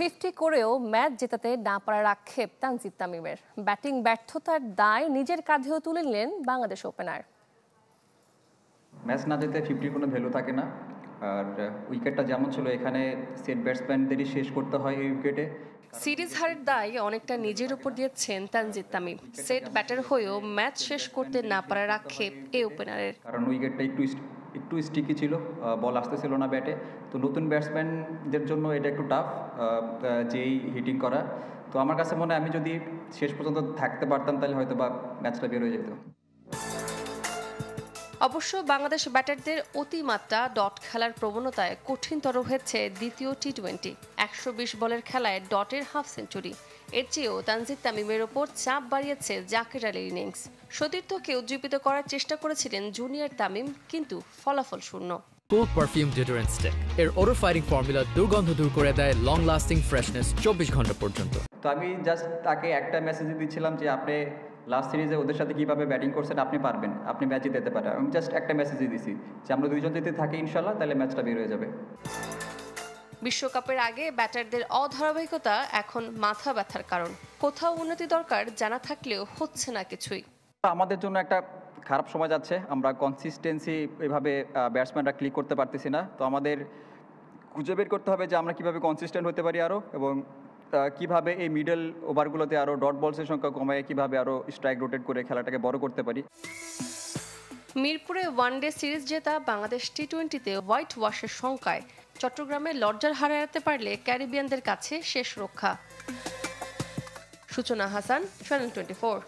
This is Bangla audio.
50 করেও ম্যাচ জেতাতে না পারার আক্ষেপ তানজিদ তামিমের। ব্যাটিং ব্যর্থতার দায় নিজের কাঁধেও তুলে নিলেন বাংলাদেশ ওপেনার। ম্যাচ না জেতে 50 কোনো ভ্যালু থাকে না। আর উইকেটটা যেমন ছিল এখানে সেট ব্যাটসম্যানদেরই শেষ করতে হয় এই উইকেটে। সিরিজ হারের দায় অনেকটা নিজের উপর দিয়েছেন তানজিদ তামিম। সেট ব্যাটার হয়েও ম্যাচ শেষ করতে না পারার আক্ষেপ এই ওপেনারের। কারণ উইকেটটা একটু স্টিকি ছিল, বল আসতেছিল না ব্যাটে। তো নতুন ব্যাটসম্যানদের জন্য এটা একটু টাফ যেই হিটিং করা। তো আমার কাছে মনে হয় আমি যদি শেষ পর্যন্ত থাকতে পারতাম তাহলে হয়তো বা ম্যাচটা বের হয়ে যেত। অবশ্য বাংলাদেশ ব্যাটারদের অতিমাত্রা ডট খেলার প্রবণতায় কঠিনতর হয়েছে দ্বিতীয় টি-20। 120 বলের খেলায় ডটের হাফ সেঞ্চুরি। এর চেয়েও তানজিদ তামিমের ওপর চাপ বাড়িয়েছে জাকের আলীর ইনিংস। সতীর্থকে উজ্জীবিত করার চেষ্টা করেছিলেন জুনিয়র তামিম, কিন্তু ফলাফল শূন্য। Cool Perfume Deodorant Stick এর odor fighting formula দুর্গন্ধ দূর করে দেয় লং লাস্টিং ফ্রেশনেস 24 ঘন্টা পর্যন্ত। তো আমি জাস্ট তাকে একটা মেসেজ দিচ্ছিলাম যে আপনি লাস্ট সিরিজে ওদের সাথে কিভাবে ব্যাটিং করছেন আপনি পারবেন, আপনি ম্যাচ জিতে পারেন। আমি জাস্ট একটা মেসেজই দিছি যে আমরা দুইজন যদি থাকি ইনশাল্লাহ তাহলে ম্যাচটা বের হয়ে যাবে। বিশ্বকাপের আগে ব্যাটারদের অধারাবাহিকতা এখন মাথা ব্যথার কারণ। কোথাও উন্নতি দরকার জানা থাকলেও হচ্ছে না কিছুই। আমাদের জন্য একটা খারাপ সময় যাচ্ছে, আমরা কনসিস্টেন্সি এভাবে ব্যাটসম্যানরা ক্লিক করতে পারতেছি না। তো আমাদের খুঁজে বের করতে হবে যে আমরা কিভাবে কনসিস্টেন্ট হতে পারি আরও, এবং কিভাবে এই মিডল ওভারগুলোতে আরও ডট বলসের সংখ্যা কমায় কিভাবে আরও স্ট্রাইক রোটেট করে খেলাটাকে বড় করতে পারি। মিরপুরে ওয়ানডে সিরিজ জেতা বাংলাদেশ টি-20তে হোয়াইট ওয়াশের শঙ্কায় চট্টগ্রামে লজ্জার হার এড়াতে পারলে ক্যারিবিয়ানদের কাছে শেষ রক্ষা। সূচনা হাসান, চ্যানেল 24।